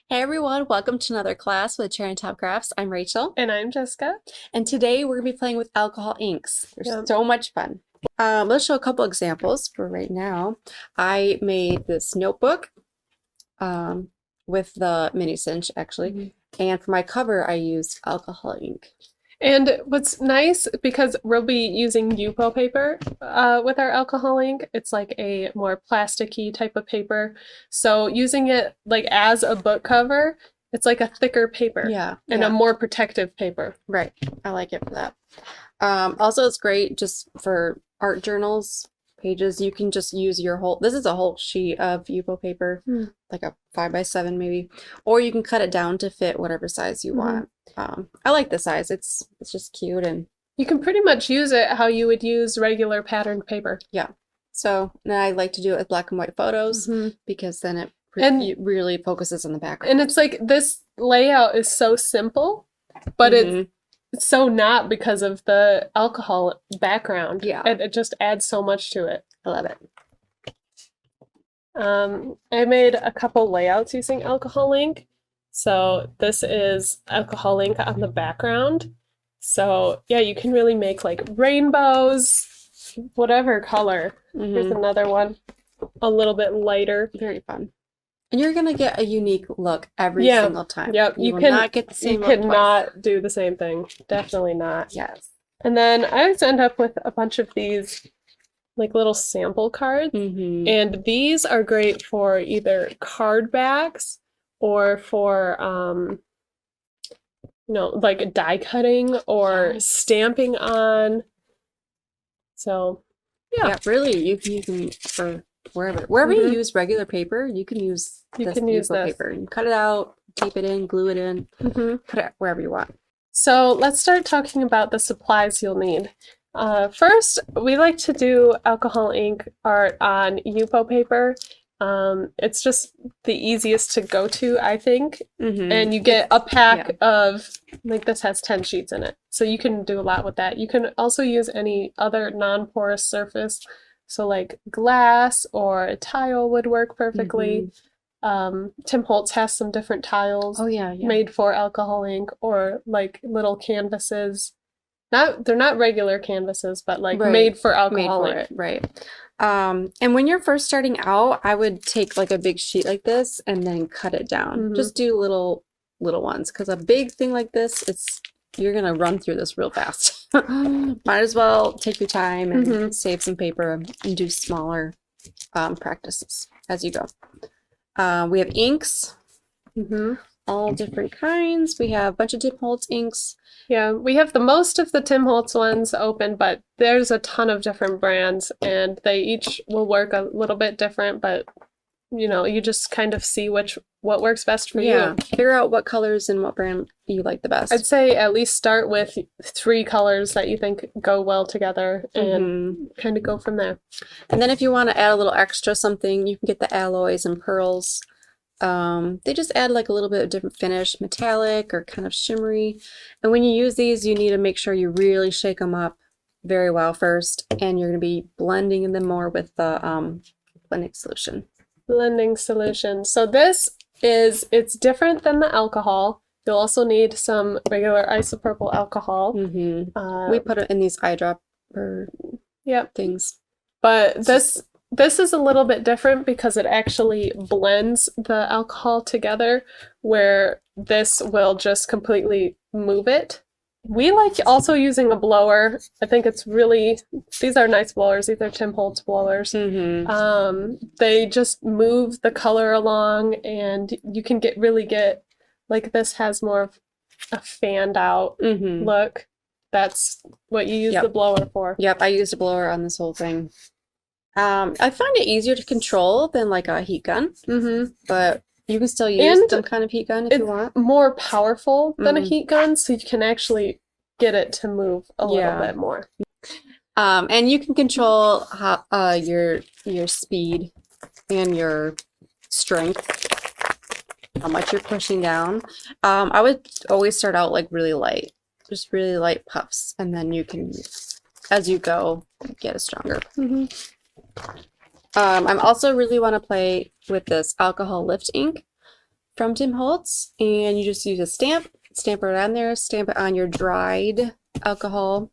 Hey everyone, welcome to another class with Cherry and Top Crafts. I'm Rachel, And I'm Jessica. and today we're going to be playing with alcohol inks. They're Yep. so much fun. Let's show a couple examples for right now. I made this notebook with the mini cinch actually, and for my cover I used alcohol ink. And what's nice, because we'll be using Yupo paper with our alcohol ink, it's like a more plasticky type of paper. So using it like as a book cover, it's like a thicker paper. Yeah, and a more protective paper. Right. I like it for that. Also, it's great just for art journals pages. You can just use your whole, this is a whole sheet of Yupo paper, like a 5x7 maybe, or you can cut it down to fit whatever size you want. I like the size. It's just cute, and you can pretty much use it how you would use regular patterned paper. Yeah. So then I like to do it with black and white photos because then it really focuses on the background. And it's like this layout is so simple, but it's so not because of the alcohol background. Yeah. It just adds so much to it. I love it. I made a couple layouts using alcohol ink. So this is alcohol ink on the background. So yeah, you can really make like rainbows, whatever color. Here's another one, a little bit lighter. Very fun. And you're gonna get a unique look every single time. Yep, you will not get the same look twice. Cannot do the same thing. Definitely not. Yes. And then I always end up with a bunch of these like little sample cards. And these are great for either card backs or for like die cutting or stamping on. So yeah, really, you can for wherever you use regular paper, you can use this paper. You cut it out, tape it in, glue it in, put it wherever you want. So let's start talking about the supplies you'll need. First, we like to do alcohol ink art on Yupo paper. It's just the easiest to go to, I think. And you get a pack of, like this has 10 sheets in it. So you can do a lot with that. You can also use any other non-porous surface. So like glass or a tile would work perfectly. Tim Holtz has some different tiles made for alcohol ink, or like little canvases. They're not regular canvases, but like made for alcohol ink. Right. And when you're first starting out, I would take like a big sheet like this and then cut it down. Just do little ones, because a big thing like this, you're gonna run through this real fast. Might as well take your time and save some paper and do smaller practices as you go. We have inks, all different kinds. We have a bunch of Tim Holtz inks. Yeah, we have the most of the Tim Holtz ones open, but there's a ton of different brands, and they each will work a little bit different, but you just kind of see what works best for you. Figure out what colors and what brand you like the best. I'd say at least start with 3 colors that you think go well together and kind of go from there. And then if you want to add a little extra something, you can get the alloys and pearls. They just add like a little bit of different finish, metallic or kind of shimmery. And when you use these, you need to make sure you really shake them up very well first, and you're going to be blending them more with the blending solution. So it's different than the alcohol. You'll also need some regular isopropyl alcohol. We put it in these eyedropper things. But this is a little bit different because it actually blends the alcohol together, where this will just completely move it. We like also using a blower. I think these are nice blowers. These are Tim Holtz blowers. They just move the color along, and you can really get, like this has more of a fanned out look. That's what you use the blower for. Yep, I used a blower on this whole thing. I find it easier to control than like a heat gun, but you can still use some kind of heat gun if you want. It's more powerful than a heat gun, so you can actually get it to move a little bit more. And you can control how your speed and your strength, how much you're pushing down. I would always start out like really light, just really light puffs, and then you can, as you go, get it stronger. I'm also really want to play with this alcohol lift ink. from Tim Holtz, and you just use a stamp it on there, stamp it on your dried alcohol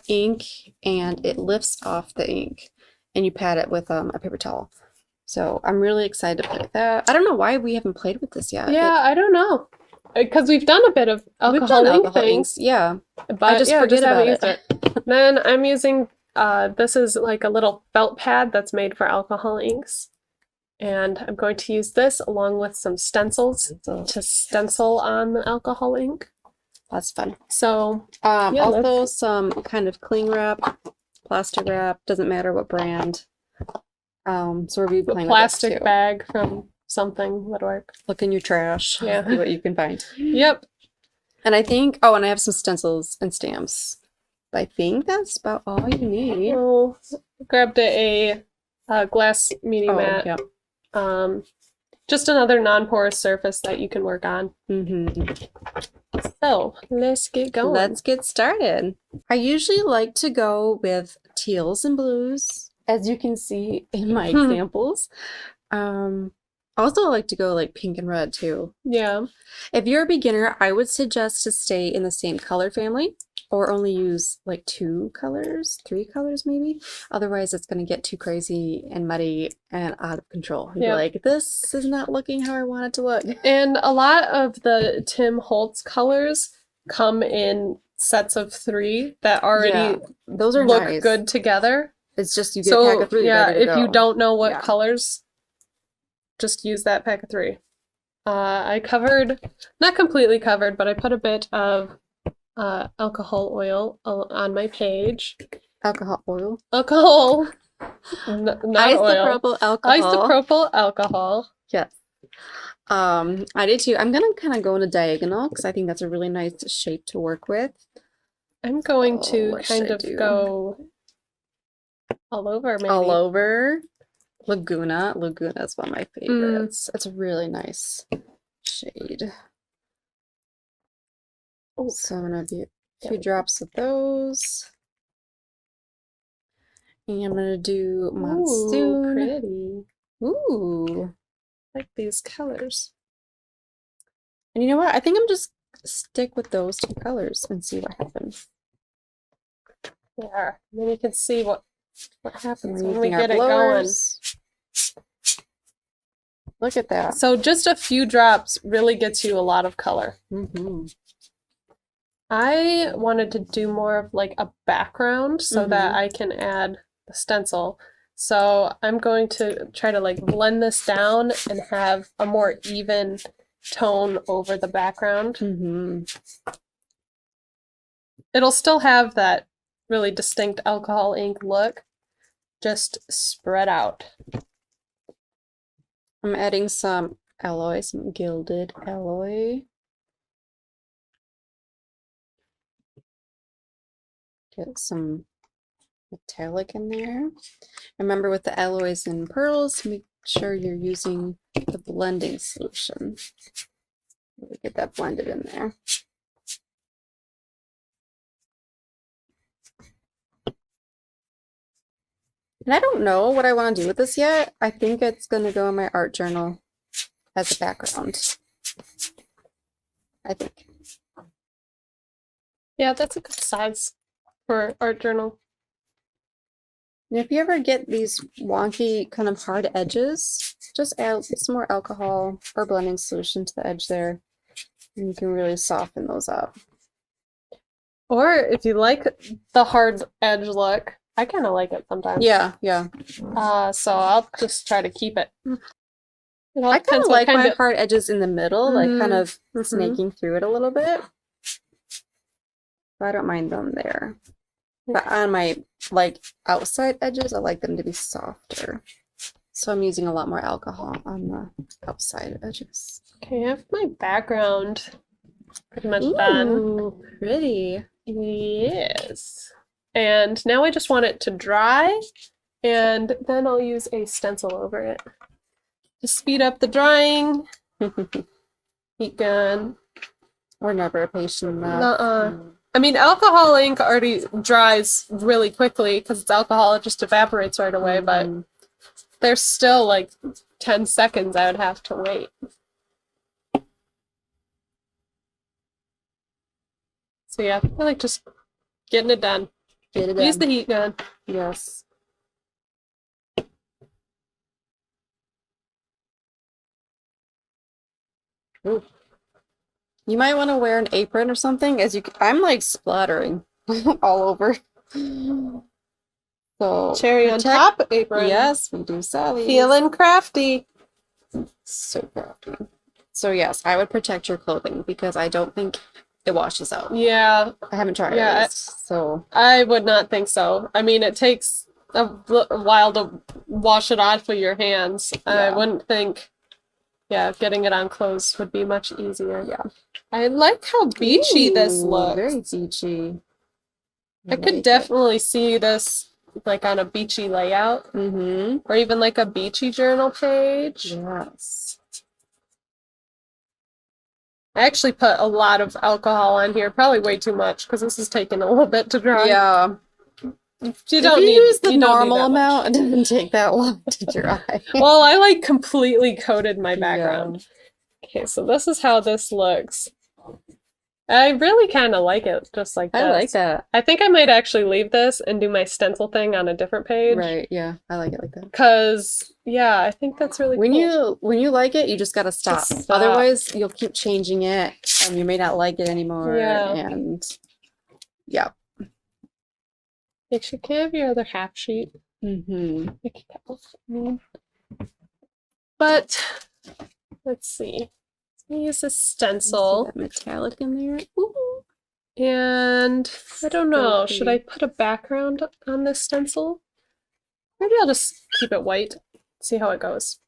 ink, and it lifts off the ink, and you pat it with a paper towel. So I'm really excited to play with that. I don't know why we haven't played with this yet. Yeah, I don't know. Because we've done a bit of We've alcohol done ink alcohol things. inks, yeah. But I just forget haven't about used it. Then I'm using, this is like a little felt pad that's made for alcohol inks. And I'm going to use this along with some stencils to stencil on the alcohol ink. That's fun. So, also some kind of cling wrap, plastic wrap, doesn't matter what brand. So we'll be playing a plastic with this too. bag from something would work. Look in your trash. Yeah. See what you can find. Yep. And I think, oh, and I have some stencils and stamps. I think that's about all you need. Oh, grabbed a glass media mat. Yeah. Just another non-porous surface that you can work on. So let's get going. Let's get started. I usually like to go with teals and blues, as you can see in my examples. Also, I like to go like pink and red too. Yeah. If you're a beginner, I would suggest to stay in the same color family or only use like 2 colors, 3 colors maybe. Otherwise, it's going to get too crazy and muddy and out of control. You'll be like, this is not looking how I want it to look. And a lot of the Tim Holtz colors come in sets of 3 that already those are look nice. Good together. It's just you get a pack of 3. Yeah, ready to if go. you don't know what colors, just use that pack of 3. I covered, not completely covered, but I put a bit of alcohol oil on my page. Alcohol oil? Alcohol. Not isopropyl oil. alcohol. Isopropyl alcohol. Yes. I did too. I'm gonna kind of go in a diagonal because I think that's a really nice shape to work with. I'm going to kind of go all over, maybe. All over. Laguna. Laguna is one of my favorites. It's a really nice shade. So I'm gonna do a few drops of those. And I'm gonna do Monsoon. Ooh, pretty. Ooh. Like these colors. And you know what? I think I'm just stick with those 2 colors and see what happens. Yeah. And then you can see what happens when we Using our get it going. Look at that. So just a few drops really gets you a lot of color. I wanted to do more of like a background so that I can add the stencil. So I'm going to try to like blend this down and have a more even tone over the background. It'll still have that really distinct alcohol ink look, just spread out. I'm adding some alloy, some gilded alloy. Get some metallic in there. Remember, with the alloys and pearls, make sure you're using the blending solution. Really get that blended in there. And I don't know what I want to do with this yet. I think it's going to go in my art journal as a background. I think. Yeah, that's a good size for art journal. And if you ever get these wonky kind of hard edges, just add some more alcohol or blending solution to the edge there. And you can really soften those up. Or if you like the hard edge look, I kind of like it sometimes. Yeah, yeah. So I'll just try to keep it. I kind of like my hard edges in the middle, like kind of snaking through it a little bit. But I don't mind them there. But on my like outside edges, I like them to be softer. So I'm using a lot more alcohol on the outside edges. Okay, I have my background pretty much Ooh, done. Pretty. Yes. And now I just want it to dry, and then I'll use a stencil over it to speed up the drying. Heat gun. We're never patient enough. I mean, alcohol ink already dries really quickly because it's alcohol, it just evaporates right away, but there's still like 10 seconds I would have to wait. So yeah, I like just getting it done. Get it Use done. the heat gun. Yes. Ooh. You might want to wear an apron or something, as I'm like splattering all over. So Cherry on top apron. Yes, we do sell these. Feeling crafty. So crafty. So yes, I would protect your clothing because I don't think it washes out. Yeah, I haven't tried Yeah, at least, so I would not think so. I mean, it takes a while to wash it off with your hands. I Yeah. wouldn't think, yeah, getting it on clothes would be much easier. Yeah. I like how beachy this Ooh, looks. very beachy. I could definitely see this like on a beachy layout, Mm-hmm. or even like a beachy journal page. Yes. I actually put a lot of alcohol on here, probably way too much because this is taking a little bit to dry. Yeah. You don't need, use the you don't need normal that much. amount, it doesn't take that long to dry. Well, I like completely coated my Yeah. background. Okay, so this is how this looks. I really kind of like it just like this. I like that. I think I might actually leave this and do my stencil thing on a different page. Right, yeah. I like it like that. Because, yeah, I think that's really cool. When you like it, you just gotta stop. Just stop. Otherwise, you'll keep changing it and you may not like it anymore. Yeah. And yeah. Make sure you have your other half sheet. Mm-hmm. But, let's see. Use a stencil. That metallic in there. Ooh. And I don't know, So should I put a background on this stencil? Maybe I'll just keep it white, see how it goes.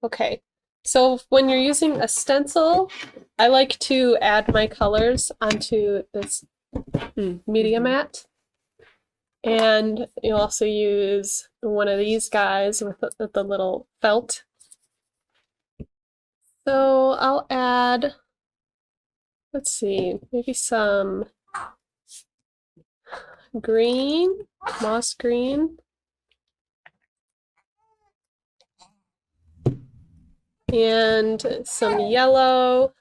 Okay, so when you're using a stencil, I like to add my colors onto this media mat. And you'll also use one of these guys with the little felt. So I'll add, let's see, maybe some green, moss green. And some yellow.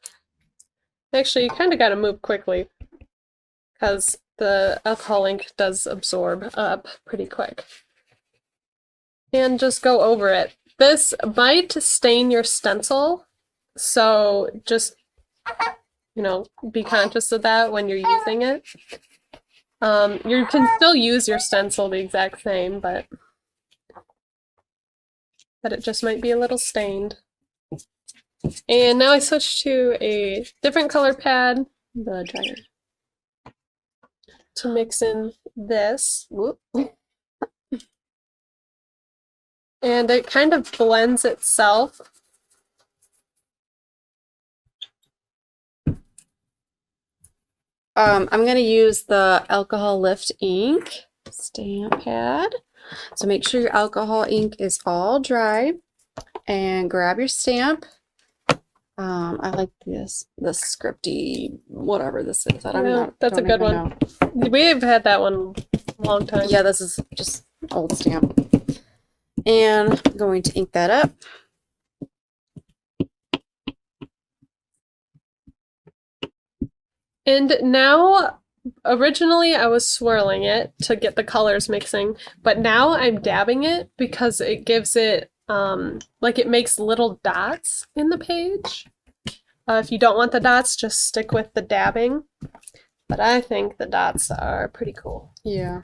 Actually, you kind of got to move quickly because the alcohol ink does absorb up pretty quick. And just go over it. This might stain your stencil, so just, you know, be conscious of that when you're using it. You can still use your stencil the exact same, but it just might be a little stained. And now I switch to a different color pad, the dryer, to mix in this. Whoop. And it kind of blends itself. I'm going to use the alcohol lift ink stamp pad. So make sure your alcohol ink is all dry and grab your stamp. I like the scripty, whatever this is. I don't know. That's a good one. We've had that one a long time. Yeah, this is just old stamp. And I'm going to ink that up. And now, originally I was swirling it to get the colors mixing, but now I'm dabbing it because it gives it, like it makes little dots in the page. If you don't want the dots, just stick with the dabbing. But I think the dots are pretty cool. Yeah.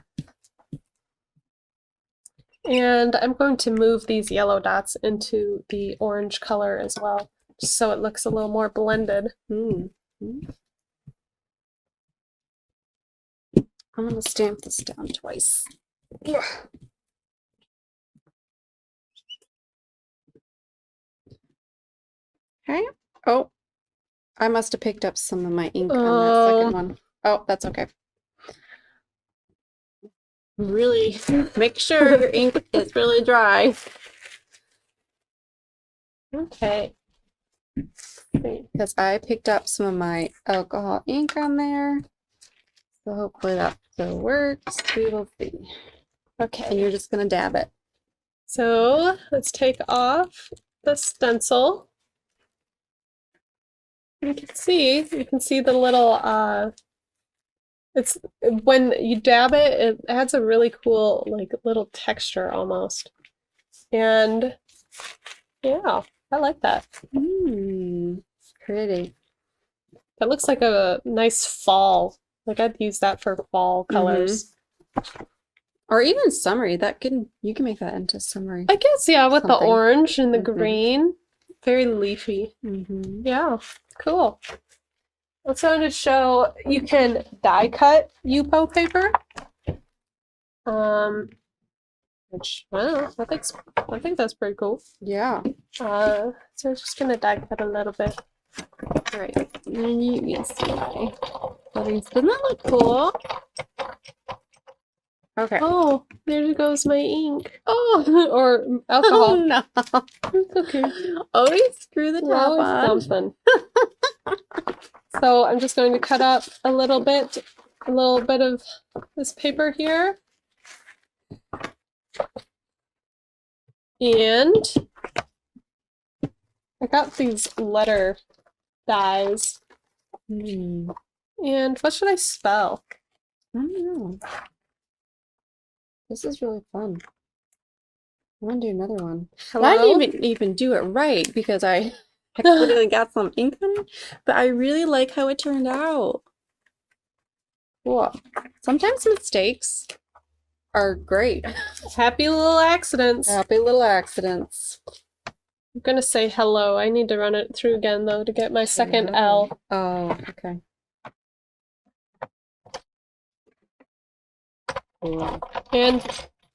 And I'm going to move these yellow dots into the orange color as well, just so it looks a little more blended. I'm going to stamp this down twice. Okay. Oh, I must have picked up some of my ink on that second one. Oh, that's okay. Really make sure your ink is really dry. Okay. Because I picked up some of my alcohol ink on there. So hopefully that still works. We will see. Okay, and you're just going to dab it. So let's take off the stencil. you can see the little it's when you dab it, it adds a really cool like little texture almost. And yeah, I like that. Pretty. That looks like a nice fall. Like I'd use that for fall colors. Or even summery. You can make that into summery. I guess, yeah, with the Something. orange and the green. Very leafy. Yeah, cool. Also wanted to show you can die cut Yupo paper. Which I think that's pretty cool. Yeah. So I'm just gonna die cut a little bit. All right. And you can see my buttons. Doesn't that look cool? Okay. Oh, there goes my ink. Oh, Or alcohol. no. It's okay. Always screw the top on. Something. So I'm just going to cut up a little bit of this paper here. And I got these letter dies. And what should I spell? I don't know. This is really fun. I want to do another one. Hello? I didn't even do it right because I accidentally got some ink on it, but I really like how it turned out. Cool. Sometimes mistakes are great. Happy little accidents. Happy little accidents. I'm gonna say hello. I need to run it through again though to get my second L. Oh, okay. Cool. And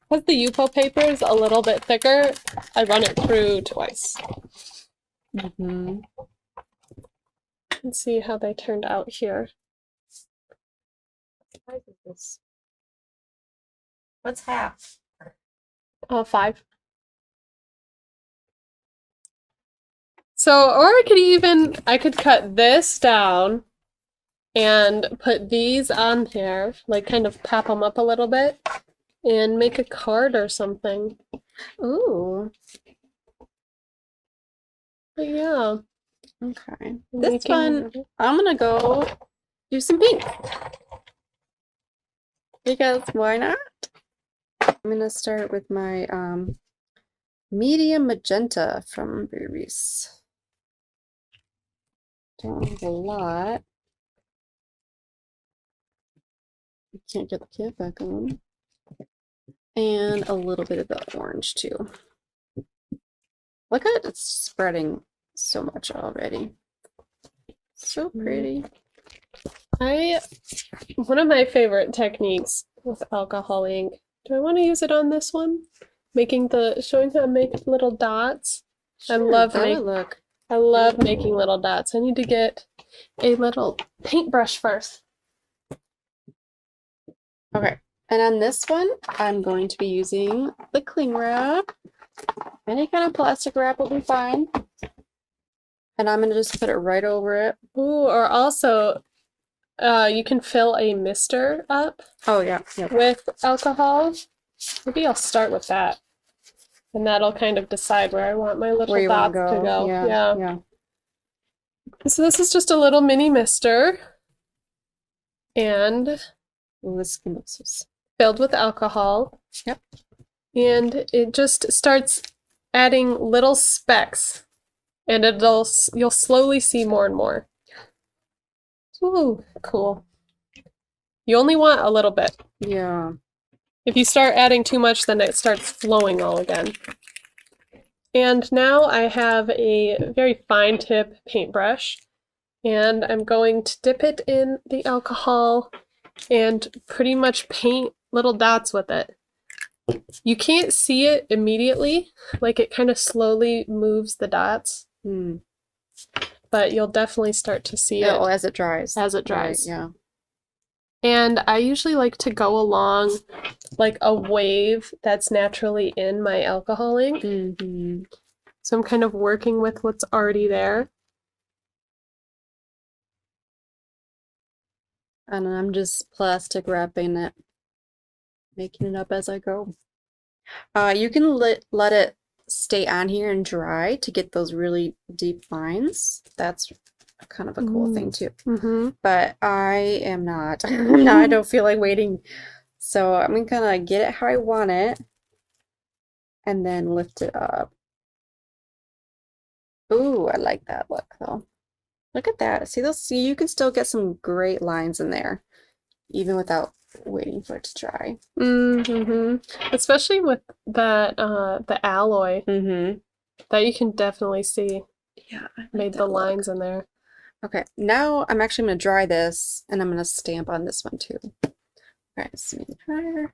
because the Yupo paper is a little bit thicker, I run it through twice. Let's see how they turned out here. What's half? 5. So, or I could cut this down and put these on here, like kind of pop them up a little bit and make a card or something. Ooh. But yeah. Okay. This one, I'm gonna go do some pink. Because why not? I'm gonna start with my medium magenta from Berries. Don't have a lot. Can't get the kit back on. And a little bit of the orange too. Look at it, it's spreading so much already. So pretty. One of my favorite techniques with alcohol ink. Do I want to use it on this one? Showing how to make little dots. Sure, I love making little dots. I need to get a little paintbrush first. Okay, and on this one, I'm going to be using the cling wrap. Any kind of plastic wrap will be fine. And I'm going to just put it right over it. Ooh, or also, you can fill a mister up. Oh, yeah. Yep. With alcohol. Maybe I'll start with that. And that'll kind of decide where I want my little dots to go. Yeah. So this is just a little mini mister. And this is filled with alcohol. Yep. And it just starts adding little specks. And you'll slowly see more and more. Ooh, cool. You only want a little bit. Yeah. If you start adding too much, then it starts flowing all again. And now I have a very fine tip paintbrush, and I'm going to dip it in the alcohol and pretty much paint little dots with it. You can't see it immediately, like it kind of slowly moves the dots. But you'll definitely start to see it as it dries. As it dries. Right, yeah. And I usually like to go along like a wave that's naturally in my alcohol ink. So I'm kind of working with what's already there. And I'm just plastic wrapping it, making it up as I go. You can let it stay on here and dry to get those really deep lines. That's kind of a cool thing too. Mm-hmm. But I am not. I don't feel like waiting. So I'm gonna get it how I want it and then lift it up. Ooh, I like that look though. Look at that. See those? See, you can still get some great lines in there, even without waiting for it to dry. Mm-hmm. Especially with that the alloy that you can definitely see Yeah, I like made that the look. lines in there. Okay, now I'm actually gonna dry this and I'm gonna stamp on this one too. All right, smooth dryer.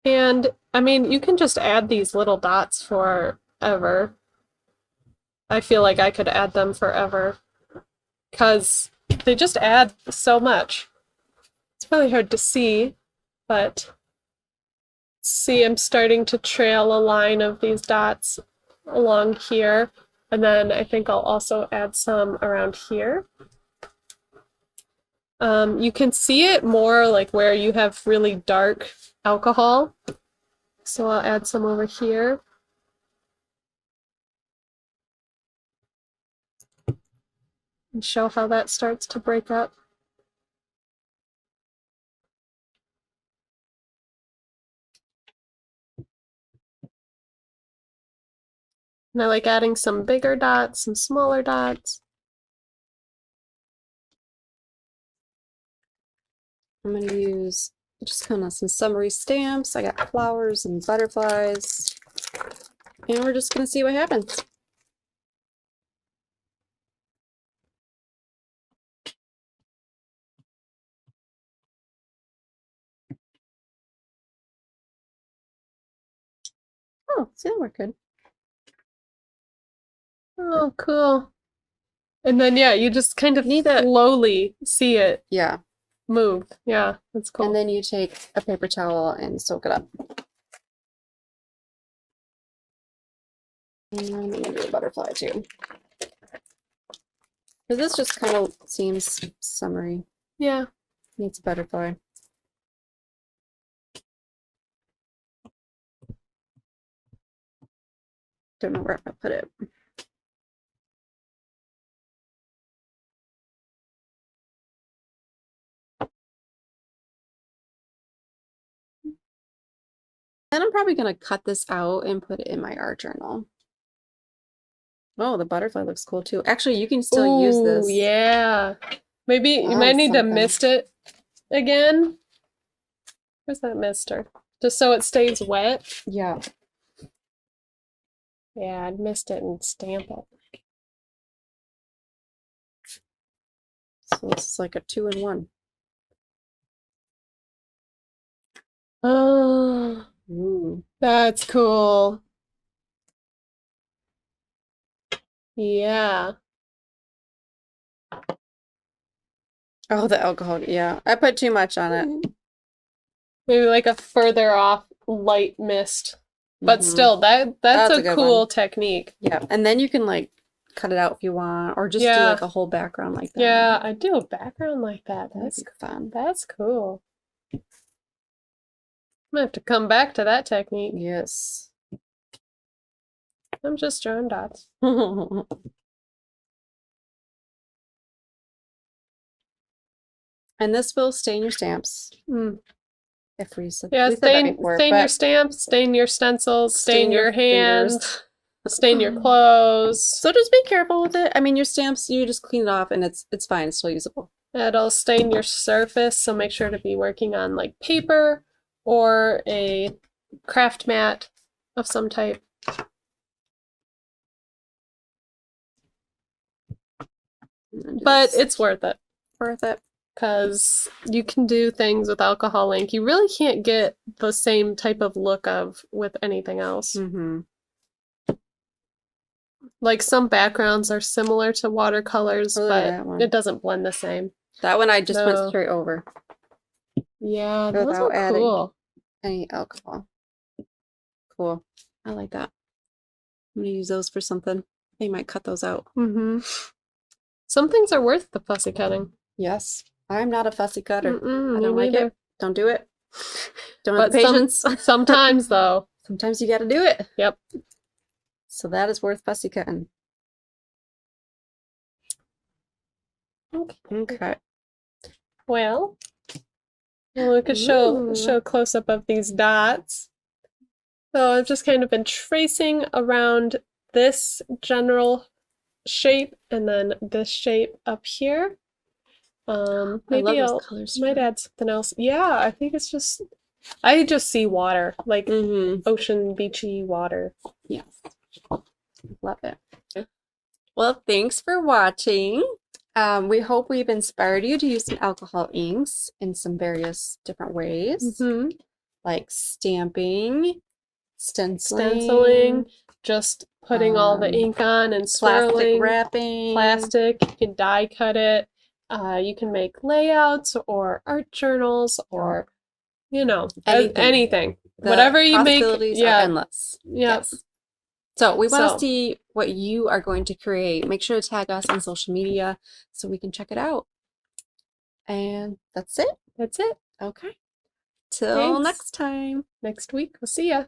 And I mean, you can just add these little dots forever. I feel like I could add them forever because they just add so much. It's really hard to see, but see, I'm starting to trail a line of these dots along here. And then I think I'll also add some around here. You can see it more like where you have really dark alcohol. So I'll add some over here. And show how that starts to break up. And I like adding some bigger dots, some smaller dots. I'm gonna use just kind of some summery stamps. I got flowers and butterflies. And we're just gonna see what happens. Oh, see, that worked good. Oh, cool. And then, yeah, you just kind of Need a- slowly see it Yeah. move. Yeah, that's cool. And then you take a paper towel and soak it up. And I'm gonna do a butterfly too. Because this just kind of seems summery. Yeah. Needs a butterfly. Don't know where I put it. Then I'm probably gonna cut this out and put it in my art journal. Oh, the butterfly looks cool too. Actually, you can still use this. Ooh, yeah. Maybe you on might need to something. mist it again. Where's that mister? Just so it stays wet. Yeah. Yeah, I'd mist it and stamp it. So this is like a 2-in-1. Oh, Ooh. that's cool. Yeah. Oh, the alcohol. Yeah, I put too much on it. Maybe like a further off light mist. But still, that's That's a a good cool one. technique. Yeah, and then you can like cut it out if you want, or just do Yeah. like a whole background like that. Yeah, I do a background like that. That'd be fun. That's cool. I'm gonna have to come back to that technique. Yes. I'm just drawing dots. And this will stain your stamps. Mm. If we said, Yeah, we said that stain before, your but stamps, stain your stencils, stain your fingers. hands, stain your clothes. So just be careful with it. I mean, your stamps, you just clean it off and it's fine. It's still usable. It'll stain your surface, so make sure to be working on like paper or a craft mat of some type. But it's worth it. Worth it. Because you can do things with alcohol ink you really can't get the same type of look of with anything else. Mm-hmm. Like some backgrounds are similar to watercolors, Oh, but that one. it doesn't blend the same. That one I just went No. straight over. Yeah, those Without are adding cool. any alcohol. Cool. I like that. I'm gonna use those for something. They might cut those out. Mm-hmm. Some things are worth the fussy cutting. Yes. I'm not a fussy cutter. Mm-mm, I me don't like neither. it. Don't do it. Don't have But the patience. sometimes though. Sometimes you gotta do it. Yep. So that is worth fussy cutting. Okay. Well, we could show Ooh. a close up of these dots. So I've just kind of been tracing around this general shape and then this shape up here. Maybe I love I'll those colors. might add something else. Yeah, I think it's just I just see water, like ocean beachy water. Yes. Love it. Well, thanks for watching. We hope we've inspired you to use some alcohol inks in some various different ways, like stamping, stenciling, just putting all the ink on and swirling, plastic wrapping, plastic. You can die cut it. You can make layouts or art journals or, you know, anything. Whatever you make. Possibilities are endless. Yes. So we want to see what you are going to create. Make sure to tag us on social media so we can check it out. And that's it. That's it. Okay. Till next time. Next week. We'll see ya.